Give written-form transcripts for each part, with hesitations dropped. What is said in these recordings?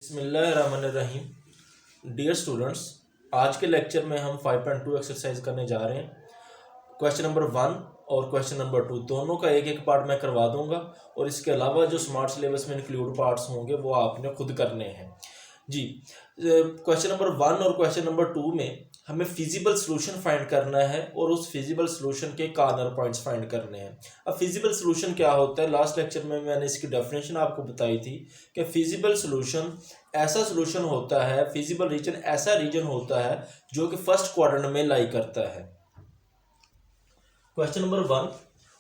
बिस्मिल्लाहिर्रहमानिर्रहीम। Dear students, आज के लेक्चर में हम 5.2 एक्सरसाइज करने जा रहे हैं। क्वेश्चन नंबर 1 और क्वेश्चन नंबर 2 दोनों का एक एक पार्ट मैं करवा दूंगा और इसके अलावा जो स्मार्ट सिलेबस में इंक्लूड पार्ट्स होंगे वो आपने खुद करने हैं जी। क्वेश्चन नंबर 1 और क्वेश्चन नंबर 2 में हमें फिजिबल सोल्यूशन फाइंड करना है और उस फिजिबल सोल्यूशन के कॉर्नर पॉइंट्स फाइंड करने हैं। अब फिजिबल सोल्यूशन क्या होता है, लास्ट लेक्चर में मैंने इसकी डेफिनेशन आपको बताई थी कि फिजिबल सोल्यूशन ऐसा सोल्यूशन होता है, फिजिबल रीजन ऐसा रीजन होता है जो कि फर्स्ट क्वाड्रेंट में लाई करता है। क्वेश्चन नंबर 1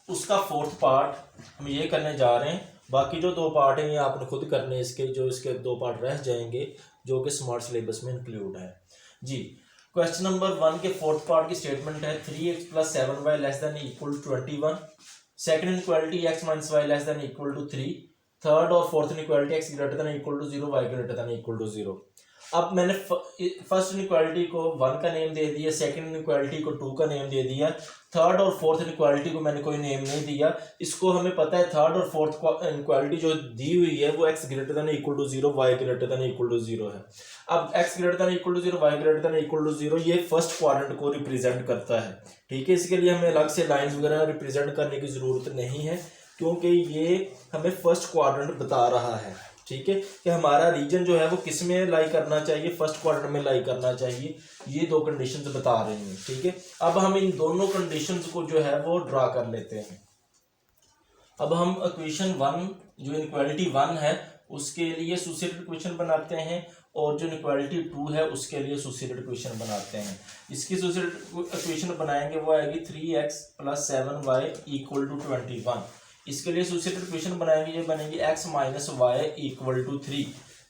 उसका फोर्थ पार्ट हम ये करने जा रहे हैं। बाकी जो दो पार्ट हैं ये आपने खुद करने, इसके दो पार्ट रह जाएंगे जो कि स्मार्ट सिलेबस में इंक्लूड है जी। क्वेश्चन नंबर 1 के फोर्थ पार्ट की स्टेटमेंट है 3x + 7y ≤ 21। Second inequality x - y ≤ 3। Third और फोर्थ इनइक्वालिटी x > 0 y > 0। अब मैंने फर्स्ट इनइक्वालिटी को 1 का नेम दे दिया, सेकंड इनइक्वालिटी को 2 का नेम दे दिया, थर्ड और फोर्थ इनइक्वालिटी को मैंने कोई नेम नहीं दिया। इसको हमें पता है थर्ड और फोर्थ इनइक्वालिटी जो दी हुई है वो x > 0 y > 0 है। अब x > 0 y > 0 ये फर्स्ट क्वाड्रेंट को रिप्रेजेंट करता है। ठीक है, इसके लिए हमें अलग से लाइंस वगैरह रिप्रेजेंट करने की ज़रूरत नहीं है क्योंकि ये हमें फर्स्ट क्वाड्रेंट बता रहा है। ठीक है, कि हमारा रीजन जो है वो किस में लाई करना चाहिए, फर्स्ट क्वाड्रेंट में लाई करना चाहिए। ये दो कंडीशंस बता रहे हैं। ठीक है, अब हम इन दोनों कंडीशंस को जो है वो ड्रा कर लेते हैं। अब हम इक्वेशन 1 जो इनइक्वालिटी 1 है उसके लिए एसोसिएटेड इक्वेशन बनाते हैं और जो इनइक्वालिटी 2 है उसके लिए एसोसिएटेड इक्वेशन बनाते हैं। इसकी एसोसिएटेड इक्वेशन बनाएंगे वो आएगी 3x + 7y = 21। इसके लिए एसोसिएटेड इक्वेशन बनाएंगे, ये बनेगी x - y = 3।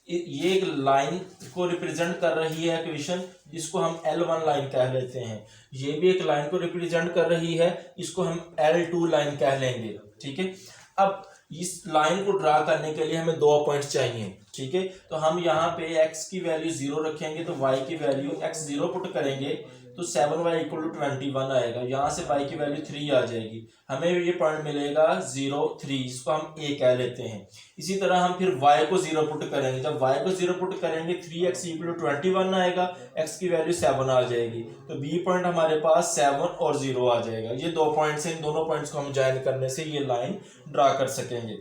ये एक लाइन को रिप्रेजेंट कर रही है इक्वेशन, इसको हम L1 लाइन कह लेते हैं। ये भी एक लाइन को रिप्रेजेंट कर रही है, इसको हम L2 लाइन कह लेंगे। ठीक है, अब इस लाइन को ड्रा करने के लिए हमें दो पॉइंट्स चाहिए। ठीक है, तो हम यहाँ पे x की वैल्यू 0 रखेंगे तो y की वैल्यू x 0 पुट करेंगे तो 7y = 21 आएगा। यहाँ से y की वैल्यू 3 आ जाएगी, हमें ये पॉइंट मिलेगा 0 3, इसको हम a कह लेते हैं। इसी तरह हम फिर y को 0 पुट करेंगे, जब y को 0 पुट करेंगे 3x = 21 आएगा, x की वैल्यू 7 आ जाएगी तो b पॉइंट हमारे पास 7 और 0 आ जाएगा। ये दो पॉइंट्स हैं, इन दोनों पॉइंट्स को हम ज्वाइन करने से ये लाइन ड्रा कर सकेंगे।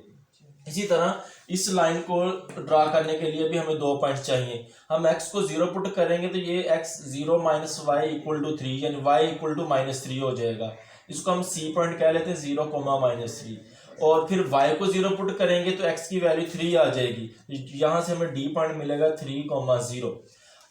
इसी तरह इस लाइन को ड्रा करने के लिए भी हमें दो पॉइंट्स चाहिए। हम x को 0 पुट करेंगे तो ये x 0 - y = 3 यानी y = -3 हो जाएगा। इसको हम c पॉइंट कह लेते हैं 0, -3। और फिर y को 0 पुट करेंगे तो x की वैल्यू 3 आ जाएगी, यहाँ से हमें d पॉइंट मिलेगा 3, 0।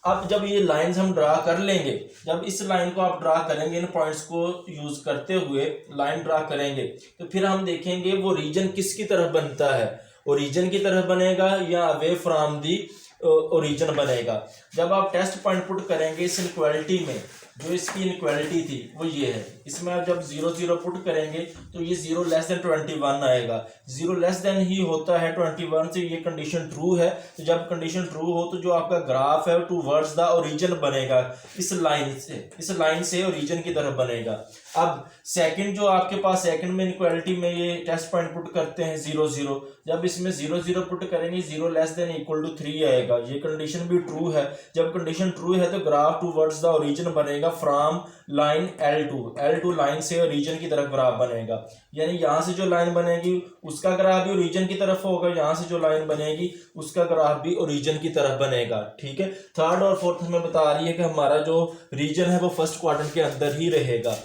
अब जब ये लाइंस हम ड्रा कर लेंगे, जब इस लाइन को आप ड्रा करेंगे, इन पॉइंट्स को यूज करते हुए लाइन ड्रा करेंगे तो फिर हम देखेंगे वो रीजन किसकी तरफ बनता है, ओरिजिन की तरफ बनेगा या अवे फ्रॉम दी ओरिजिन बनेगा। जब आप टेस्ट पॉइंट पुट करेंगे इस इनइक्वालिटी में, जो इसकी इनइक्वालिटी थी वो ये है, इसमें आप जब 0 0 पुट करेंगे तो ये 0 < 21 आएगा। 0 < ही होता है 21 से, ये कंडीशन ट्रू है। तो जब कंडीशन ट्रू हो तो जो आपका ग्राफ है टूवर्ड्स द ओरिजिन बनेगा, इस लाइन से ओरिजिन की तरफ बनेगा। अब सेकंड जो आपके पास सेकंड में इनइक्वालिटी में ये टेस्ट पॉइंट पुट करते हैं 0 0, जब इसमें 0 0 पुट करेंगे 0 < 3 आएगा, ये कंडीशन भी ट्रू है। जब कंडीशन ट्रू है तो ग्राफ टूवर्ड्स द ओरिजिन बनेगा फ्रॉम लाइन L2 लाइन से ओरिजिन की तरफ ग्राफ बनेगा। यानी यहाँ से जो लाइन बनेगी उसका ग्राफ भी ओरिजिन की तरफ होगा, यहाँ से जो लाइन बनेगी उसका ग्राफ भी ओरिजिन की तरफ बनेगा। ठीक है, थर्ड और फोर्थ हमें बता रही है कि हमारा जो रीजन है वो फर्स्ट क्वाड्रेंट के अंदर ही रहेगा।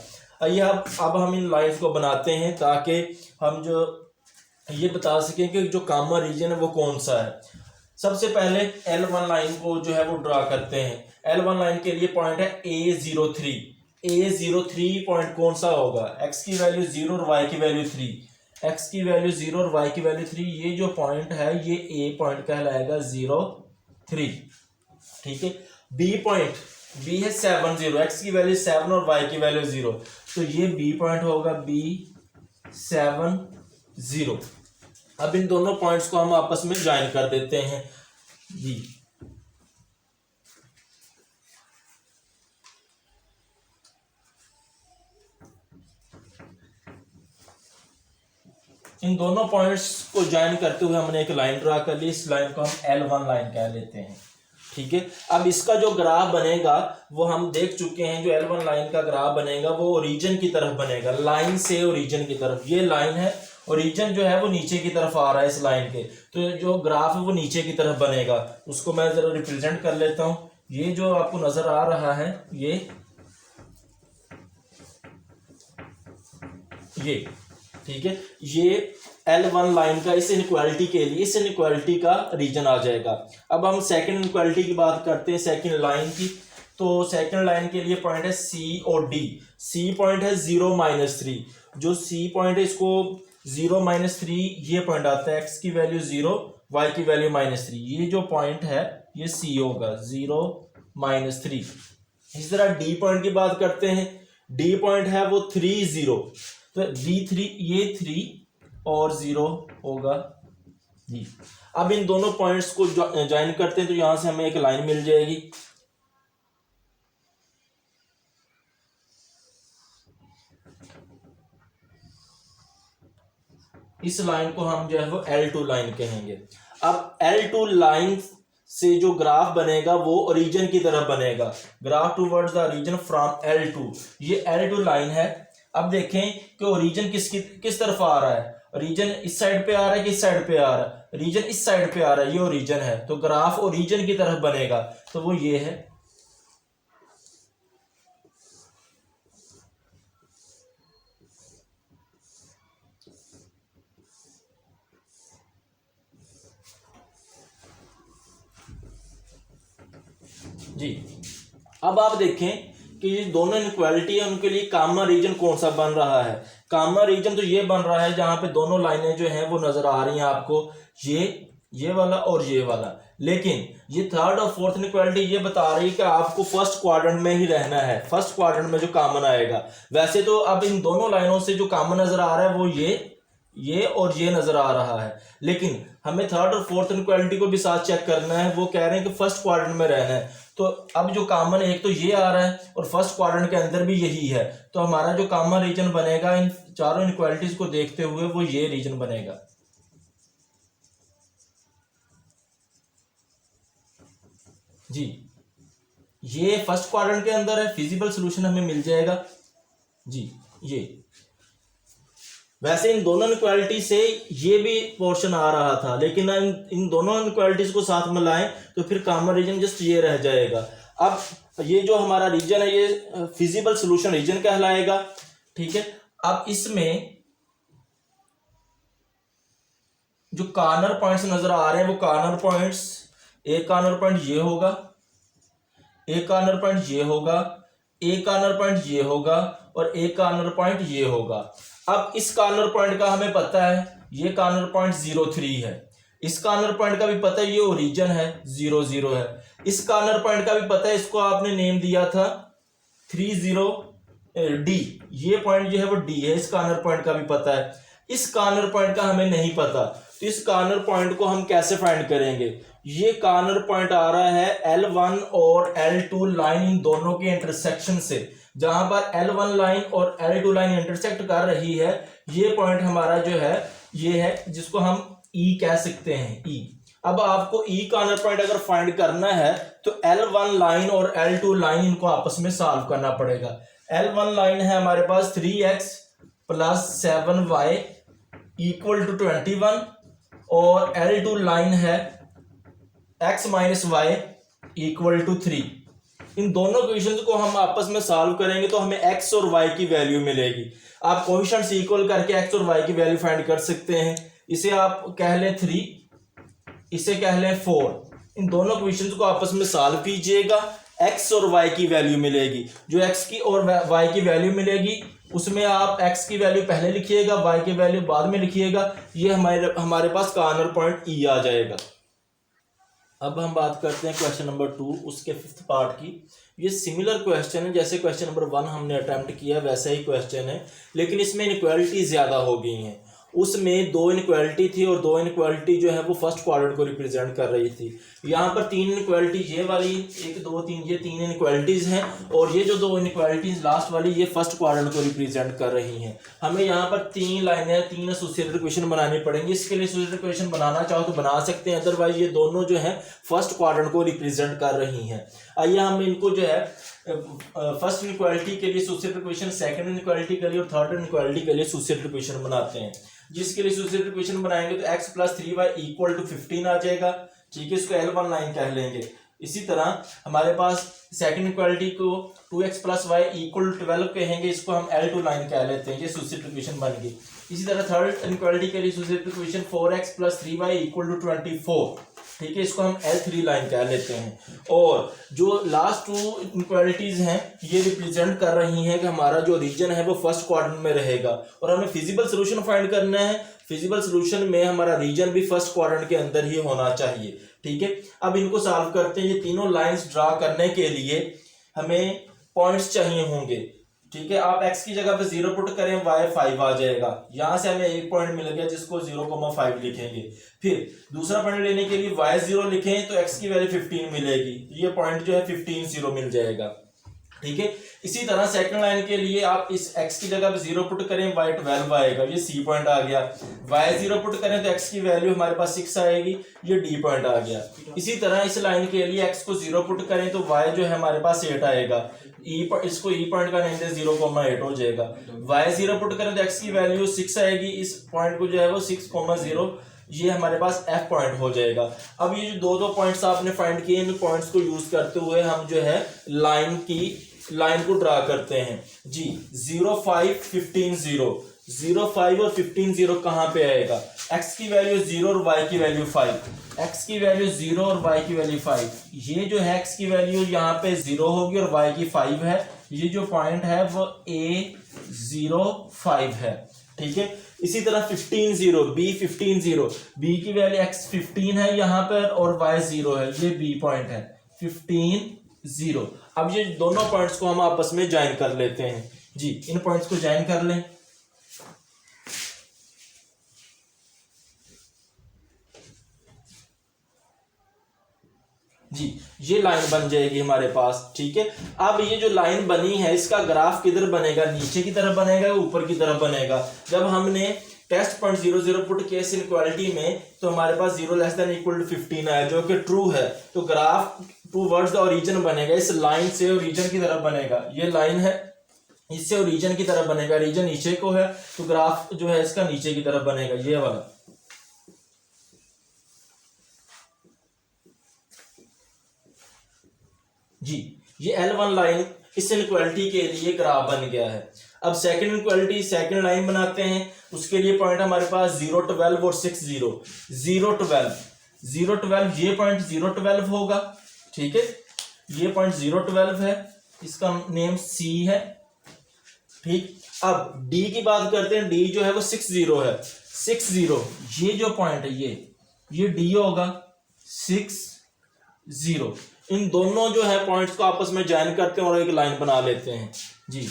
आइए अब हम इन लाइंस को बनाते हैं ताकि हम जो ये बता सकें कि जो कॉमन रीजन है वो कौन सा है। सबसे पहले L1 लाइन को जो है वो ड्रा करते हैं। L1 लाइन के लिए पॉइंट है A03। A03 पॉइंट कौन सा होगा, x की वैल्यू 0 और y की वैल्यू 3। x की वैल्यू 0 और y की वैल्यू 3, ये जो पॉइंट है ये A पॉइंट कहलाएगा 0 3। ठीक है, B पॉइंट, B है 7 0, x की वैल्यू 7 और y की वैल्यू 0, तो ये B पॉइंट होगा B 7 0। अब इन दोनों पॉइंट्स को हम आपस में ज्वाइन कर देते हैं जी। इन दोनों पॉइंट्स को ज्वाइन करते हुए हमने एक लाइन ड्रा कर ली। इस लाइन को हम L1 लाइन कह लेते हैं, ठीक है। अब इसका जो ग्राफ बनेगा वो हम देख चुके हैं। जो L1 लाइन का ग्राफ बनेगा वो ओरिजिन की तरफ बनेगा, लाइन से ओरिजिन की तरफ। ये लाइन है, ओरिजिन जो है वो नीचे की तरफ आ रहा है इस लाइन के, तो जो ग्राफ है वो नीचे की तरफ बनेगा। उसको मैं जरा रिप्रेजेंट कर लेता हूँ। ये जो आपको नजर आ रहा है ये ठीक है, ये L1 लाइन का इस इनइक्वालिटी के लिए, इस इनइक्वालिटी का रीजन आ जाएगा। अब हम सेकंड इनइक्वालिटी की बात करते हैं, सेकंड लाइन की। तो सेकंड लाइन के लिए पॉइंट है C और D। C पॉइंट है 0-3, जो C पॉइंट है इसको 0-3 ये पॉइंट आता है। x की वैल्यू 0, y की वैल्यू -3। ये जो पॉइंट है ये C होगा 0-3। इस तरह D पॉइंट की बात करते हैं। D पॉइंट है वो 3-0, तो D3 ये 3 और 0 होगा जी। अब इन दोनों पॉइंट्स को ज्वाइन करते हैं तो यहां से हमें एक लाइन मिल जाएगी। इस लाइन को हम जो है वो L2 लाइन कहेंगे। अब L2 लाइन से जो ग्राफ बनेगा वो ओरिजिन की तरफ बनेगा, graph towards the origin from L2। ये L2 लाइन है। अब देखें कि ओरिजिन किस तरफ आ रहा है। ओरिजिन इस साइड पे आ रहा है कि इस साइड पे आ रहा है। ओरिजिन इस साइड पे आ रहा है, ये ओरिजिन है, तो ग्राफ ओरिजिन की तरफ बनेगा, तो वो ये है। जी अब आप देखें कि ये दोनों इनइक्वालिटी है, उनके लिए कॉमन रीजन कौन सा बन रहा है। कॉमन रीजन तो ये बन रहा है जहां पे दोनों लाइनें जो हैं वो नजर आ रही हैं आपको, ये वाला और ये वाला। लेकिन ये थर्ड और फोर्थ इनइक्वालिटी ये बता रही है कि आपको फर्स्ट क्वाड्रेंट में ही रहना है, फर्स्ट क्वाड्रेंट में जो कॉमन आएगा। वैसे तो अब इन दोनों लाइनों से जो कॉमन नजर आ रहा है वो ये और ये नजर आ रहा है, लेकिन हमें थर्ड और फोर्थ इनइक्वालिटी को भी साथ चेक करना है। वो कह रहे हैं कि फर्स्ट क्वाड्रेंट में रहना है, तो अब जो कॉमन एक तो ये आ रहा है और फर्स्ट क्वाड्रेंट के अंदर भी यही है, तो हमारा जो कॉमन रीजन बनेगा इन चारों इनइक्वालिटीज को देखते हुए वो ये रीजन बनेगा जी। ये फर्स्ट क्वाड्रेंट के अंदर है, फिजिबल सॉल्यूशन हमें मिल जाएगा जी। ये वैसे इन दोनों इनइक्वालिटी से ये भी पोर्शन आ रहा था, लेकिन इन दोनों इनइक्वालिटीज को साथ मिलाएं तो फिर कॉमन रीजन जस्ट ये रह जाएगा। अब ये जो हमारा रीजन है ये फिजिबल सॉल्यूशन रीजन कहलाएगा, ठीक है। अब इसमें जो कॉर्नर पॉइंट्स नजर आ रहे हैं वो कॉर्नर पॉइंट्स, एक कॉर्नर पॉइंट ये होगा, एक कॉर्नर पॉइंट ये होगा, एक कॉर्नर पॉइंट ये होगा और एक कॉर्नर पॉइंट ये होगा। अब इस कॉर्नर पॉइंट का हमें पता है ये कॉर्नर पॉइंट 0-3 है, इस कॉर्नर पॉइंट का भी पता है ये ओरिजिन है 0-0 है, इस कॉर्नर पॉइंट का भी पता है, इसको आपने नेम दिया था 30D, ये पॉइंट जो है वो D है, इस कॉर्नर पॉइंट का भी पता है। इस कॉर्नर पॉइंट का हमें नहीं पता, तो इस कॉर्नर पॉइंट को हम कैसे फाइंड करेंगे। ये कॉर्नर पॉइंट आ रहा है L1 और L2 लाइन इन दोनों के इंटरसेक्शन से, जहां पर L1 लाइन और L2 लाइन इंटरसेक्ट कर रही है। ये पॉइंट हमारा जो है ये है जिसको हम E कह सकते हैं, E। अब आपको E कॉर्नर पॉइंट अगर फाइंड करना है तो L1 लाइन और L2 लाइन इनको आपस में सॉल्व करना पड़ेगा। L1 लाइन है हमारे पास 3x + 7y = 21 और L2 लाइन है x - y = 3। इन दोनों क्वेश्चंस को हम आपस में सॉल्व करेंगे तो हमें x और y की वैल्यू मिलेगी। आप कोएफिशिएंट्स इक्वल करके x और y की वैल्यू फाइंड कर सकते हैं। इसे आप कह लें 3, इसे कह लें 4। इन दोनों क्वेश्चंस को आपस में सॉल्व कीजिएगा, x और y की वैल्यू मिलेगी। जो x की और y की वैल्यू मिलेगी उसमें आप x की वैल्यू पहले लिखिएगा, y की वैल्यू बाद में लिखिएगा। ये हमारे पास कॉर्नर पॉइंट E आ जाएगा। अब हम बात करते हैं क्वेश्चन नंबर 2 उसके 5th पार्ट की। ये सिमिलर क्वेश्चन है, जैसे क्वेश्चन नंबर 1 हमने अटेम्प्ट किया वैसा ही क्वेश्चन है, लेकिन इसमें इनइक्वालिटी ज़्यादा हो गई हैं उसमें दो इनक्वालिटी थी और दो इनक्वालिटी जो है वो फर्स्ट क्वाड्रेंट को रिप्रेजेंट कर रही थी। यहाँ पर तीन इनक्वालिटी ये वाली, एक दो तीन, ये तीन इनक्वालिटीज़ हैं और ये जो दो इनक्वालिटीज़ लास्ट वाली ये फर्स्ट क्वाड्रेंट को रिप्रेजेंट कर रही हैं। हमें यहाँ पर तीन लाइनें, तीन एसोसिएटेड इक्वेशन बनानी पड़ेंगी। इसके लिए एसोसिएटेड इक्वेशन बनाना चाहो तो बना सकते हैं, अदरवाइज ये दोनों जो है फर्स्ट क्वाड्रेंट को रिप्रेजेंट कर रही हैं। आइए हम इनको जो है फर्स्ट इनक्वालिटी के लिए एसोसिएटेड इक्वेशन, सेकंड इनक्वालिटी के लिए और थर्ड इनक्वालिटी के लिए एसोसिएटेड इक्वेशन बनाते हैं। जिसके लिए एसोसिएटेड इक्वेशन बनाएंगे तो x + 3y = 15 आ जाएगा। ठीक है, इसको L1 लाइन कह लेंगे। इसी तरह हमारे पास सेकंड इक्वालिटी को 2x + y = 12 कहेंगे, इसको हम L2 लाइन कह लेते हैं। ये एसोसिएटेड इक्वेशन बन गई। इसी तरह थर्ड इनक्वालिटी के लिए एसोसिएटेड इक्वेशन 4x + 3y = 24। ठीक है, इसको हम L3 लाइन कह लेते हैं। और जो लास्ट टू इनक्वालिटीज हैं ये रिप्रेजेंट कर रही हैं कि हमारा जो रीजन है वो फर्स्ट क्वाड्रेंट में रहेगा और हमें फिजिबल सोल्यूशन फाइंड करना है। फिजिबल सोल्यूशन में हमारा रीजन भी फर्स्ट क्वाड्रेंट के अंदर ही होना चाहिए। ठीक है, अब इनको सॉल्व करते हैं। ये तीनों लाइंस ड्रा करने के लिए हमें पॉइंट्स चाहिए होंगे। ठीक है, आप x की जगह पे 0 पुट करें, y 5 आ जाएगा। यहां से हमें एक पॉइंट मिल गया जिसको 0,5 लिखेंगे। फिर दूसरा पॉइंट लेने के लिए y 0 लिखें तो x की वैल्यू 15 मिलेगी, ये पॉइंट जो है 15 0 मिल जाएगा। ठीक है, इसी तरह सेकंड लाइन के लिए आप इस x की जगह पे 0 पुट करें, y 12 आएगा, ये c पॉइंट आ गया। y 0 पुट करें तो x की वैल्यू हमारे पास 6 आएगी, ये d पॉइंट आ गया। इसी तरह इस लाइन के लिए x को 0 पुट करें तो y जो है हमारे पास 8 आएगा, इसको e पॉइंट का नेम दे 0,8 हो जाएगा। y 0 पुट करें तो x की वैल्यू 6 आएगी, इस पॉइंट को जो है वो 6,0 ये हमारे पास f पॉइंट हो जाएगा। अब ये जो दो पॉइंट्स आपने फाइंड किए, इन पॉइंट्स को यूज करते हुए हम जो है लाइन को ड्रा करते हैं जी। 0 5 15 0, 0 5 और 15 0 कहां पे आएगा? x की वैल्यू 0 और y की वैल्यू 5, x की वैल्यू 0 और y की वैल्यू 5। ये जो है x की वैल्यू यहाँ पे 0 होगी और y की 5 है। ये जो पॉइंट है वो A0 5 है। ठीक है, इसी तरह 15 0, B15 0, b की वैल्यू x 15 है यहाँ पर और y 0 है, ये b पॉइंट है 15 0। अब ये दोनों पॉइंट्स को हम आपस में ज्वाइन कर लेते हैं जी। इन पॉइंट्स को ज्वाइन कर लें। जी, ये लाइन बन जाएगी हमारे पास। ठीक है, अब ये जो लाइन बनी है इसका ग्राफ किधर बनेगा? नीचे की तरफ बनेगा, ऊपर की तरफ बनेगा। जब हमने टेस्ट पॉइंट 0 0 पुट किया इस इनक्वालिटी में तो हमारे पास 0 ≤ 15 आया, जो कि ट्रू है। तो ग्राफ टूवर्ड्स द ओरिजिन बनेगा, इस लाइन से ओरिजिन की तरफ बनेगा। ये लाइन है, इससे ओरिजिन की तरफ बनेगा। रीजन नीचे को है तो ग्राफ जो है इसका नीचे की तरफ बनेगा, ये वाला। जी, ये L1 लाइन इस इनक्वालिटी के लिए ग्राफ बन गया है। अब सेकंड इनक्वालिटी, सेकंड लाइन बनाते हैं। उसके लिए पॉइंट हमारे पास 0 12 और 6 0। 0 12 ये पॉइंट 0 12 होगा। ठीक है, ये पॉइंट 0 12 है, इसका नेम C है। ठीक, अब D की बात करते हैं। D जो है वो 6 0 है। 6 0 ये जो पॉइंट है ये D होगा 6 0। इन दोनों जो है पॉइंट्स को आपस में ज्वाइन करते हैं और एक लाइन बना लेते हैं जी।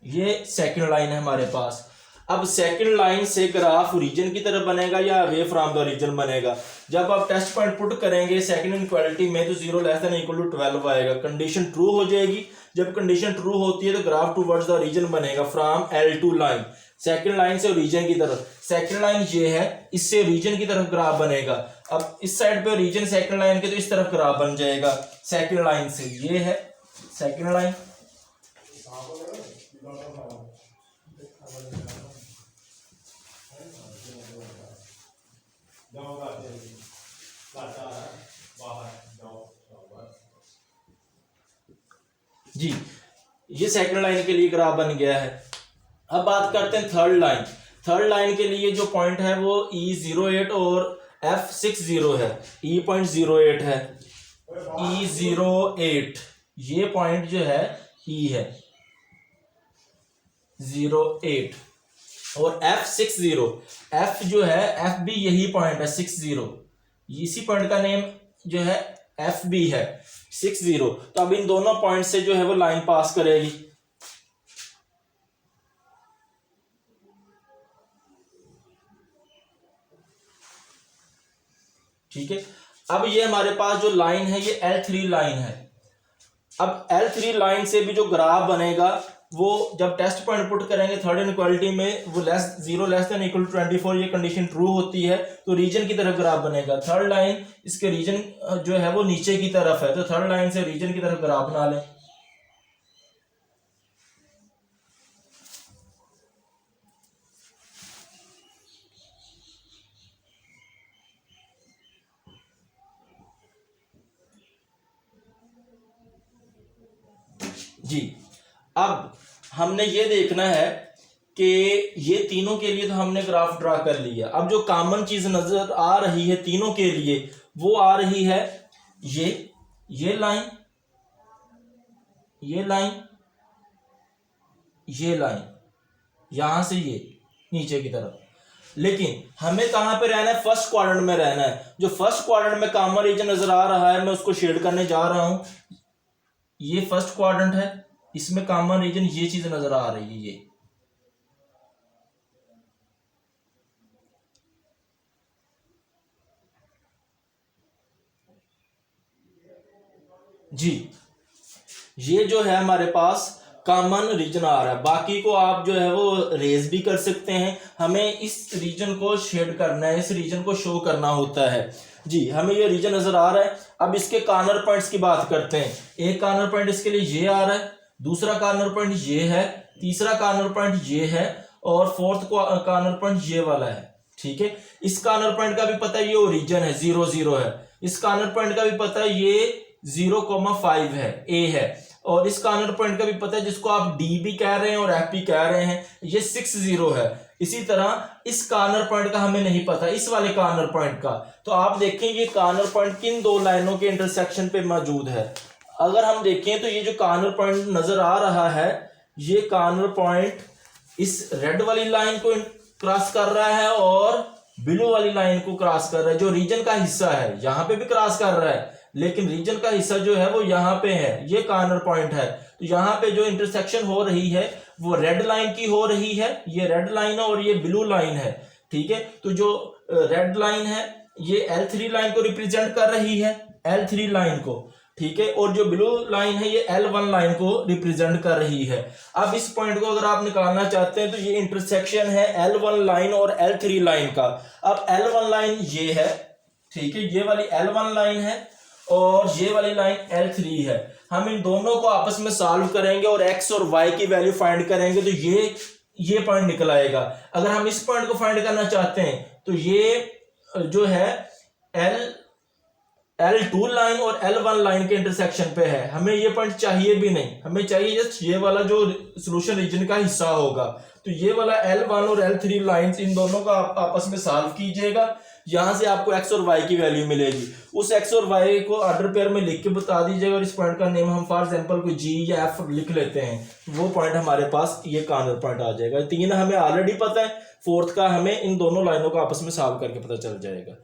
ये सेकंड लाइन है हमारे पास। अब सेकंड लाइन से ग्राफ रीजन की तरफ बनेगा या अवे फ्रॉम द रीजन बनेगा? जब आप टेस्ट पॉइंट पुट करेंगे सेकंड इनक्वालिटी में तो 0 ≤ 12 आएगा, कंडीशन ट्रू हो जाएगी। जब कंडीशन ट्रू होती है तो ग्राफ टुवर्ड्स द रीजन बनेगा from L2 line, second line से रीजन की तरफ। सेकंड लाइन ये है, इससे रीजन की तरफ ग्राफ बनेगा। अब इस साइड पे रीजन सेकंड लाइन के तो इस तरफ ग्राफ बन जाएगा सेकंड लाइन से। ये है सेकंड लाइन। जी, ये सेकंड लाइन के लिए ग्राफ बन गया है। अब बात करते हैं थर्ड लाइन। थर्ड लाइन के लिए जो पॉइंट है वो E08 और F60 है। E.08 है, E08 ये पॉइंट जो है E है 08 और F60, F जो है F भी यही पॉइंट है 60। इसी पॉइंट का नेम जो है एफ बी है 60, तो अब इन दोनों पॉइंट से जो है वो लाइन पास करेगी। ठीक है, अब ये हमारे पास जो लाइन है ये L3 लाइन है। अब L3 लाइन से भी जो ग्राफ बनेगा वो जब टेस्ट पॉइंट पुट करेंगे थर्ड इनइक्वालिटी में, वो zero less than equal to 24 ये कंडीशन ट्रू होती है तो रीजन की तरफ ग्राफ बनेगा। थर्ड लाइन इसके रीजन जो है वो नीचे की तरफ है, तो थर्ड लाइन से रीजन की तरफ ग्राफ बना लें। जी, अब हमने ये देखना है कि ये तीनों के लिए तो हमने ग्राफ ड्रा कर लिया। अब जो कॉमन चीज नजर आ रही है तीनों के लिए वो आ रही है ये लाइन, ये लाइन, ये लाइन, यहां से ये नीचे की तरफ। लेकिन हमें कहां पे रहना है? फर्स्ट क्वाड्रेंट में रहना है। जो फर्स्ट क्वाड्रेंट में कॉमन रीजन नजर आ रहा है मैं उसको शेड करने जा रहा हूं। ये फर्स्ट क्वाड्रेंट है, इसमें कॉमन रीजन ये चीज नजर आ रही है ये। जी, ये जो है हमारे पास कॉमन रीजन आ रहा है। बाकी को आप जो है वो रेज भी कर सकते हैं। हमें इस रीजन को शेड करना है, इस रीजन को शो करना होता है। जी, हमें ये रीजन नजर आ रहा है। अब इसके कॉर्नर पॉइंट्स की बात करते हैं। एक कॉर्नर पॉइंट इसके लिए ये आ रहा है, दूसरा कॉर्नर पॉइंट ये है, तीसरा कॉर्नर पॉइंट ये है और फोर्थ कॉर्नर पॉइंट ये वाला है। ठीक है, इस कॉर्नर पॉइंट का भी पता है ये ओरिजिन है 0 0 है। इस कॉर्नर पॉइंट का भी पता है ये 0,5 है, ए है। और इस कॉर्नर पॉइंट का भी पता है जिसको आप डी भी कह रहे हैं और एफ भी कह रहे हैं, ये 6 0 है। इसी तरह इस कॉर्नर पॉइंट का हमें नहीं पता, इस वाले कॉर्नर पॉइंट का। तो आप देखें ये कॉर्नर पॉइंट किन दो लाइनों के इंटरसेक्शन पे मौजूद है। अगर हम देखें तो ये जो कॉर्नर पॉइंट नजर आ रहा है ये कॉर्नर पॉइंट इस रेड वाली लाइन को क्रॉस कर रहा है और ब्लू वाली लाइन को क्रॉस कर रहा है। जो रीजन का हिस्सा है यहां पे भी क्रॉस कर रहा है, लेकिन रीजन का हिस्सा जो है वो यहाँ पे है, ये कॉर्नर पॉइंट है। तो यहाँ पे जो इंटरसेक्शन हो रही है वो रेड लाइन की हो रही है, ये रेड लाइन है और ये ब्लू लाइन है। ठीक है, तो जो रेड लाइन है ये L3 लाइन को रिप्रेजेंट कर रही है, L3 लाइन को। ठीक है, और जो ब्लू लाइन है ये L1 लाइन को रिप्रेजेंट कर रही है। अब इस पॉइंट को अगर आप निकालना चाहते हैं तो ये इंटरसेक्शन है L1 लाइन और L3 लाइन का। अब L1 लाइन ये है, ठीक है, ये वाली L1 लाइन है और ये वाली लाइन L3 है। हम इन दोनों को आपस में सॉल्व करेंगे और x और y की वैल्यू फाइंड करेंगे तो ये पॉइंट निकल आएगा। अगर हम इस पॉइंट को फाइंड करना चाहते हैं तो ये जो है L2 लाइन और L1 लाइन के इंटरसेक्शन पे है। हमें ये पॉइंट चाहिए भी नहीं, हमें चाहिए जस्ट ये वाला जो सॉल्यूशन रीजन का हिस्सा होगा। तो ये वाला L1 और L3 लाइंस, इन दोनों का आप आपस में सॉल्व कीजिएगा। यहां से आपको x और y की वैल्यू मिलेगी। उस x और y को ऑर्डर पेयर में लिख के बता दीजिएगा और इस पॉइंट का नेम हम फॉर एग्जांपल कोई g या f लिख लेते हैं, वो पॉइंट हमारे पास ये कॉर्नर पॉइंट आ जाएगा। तीन हमें ऑलरेडी पता है, फोर्थ का हमें इन दोनों लाइनों को आपस में सॉल्व करके पता चल जाएगा।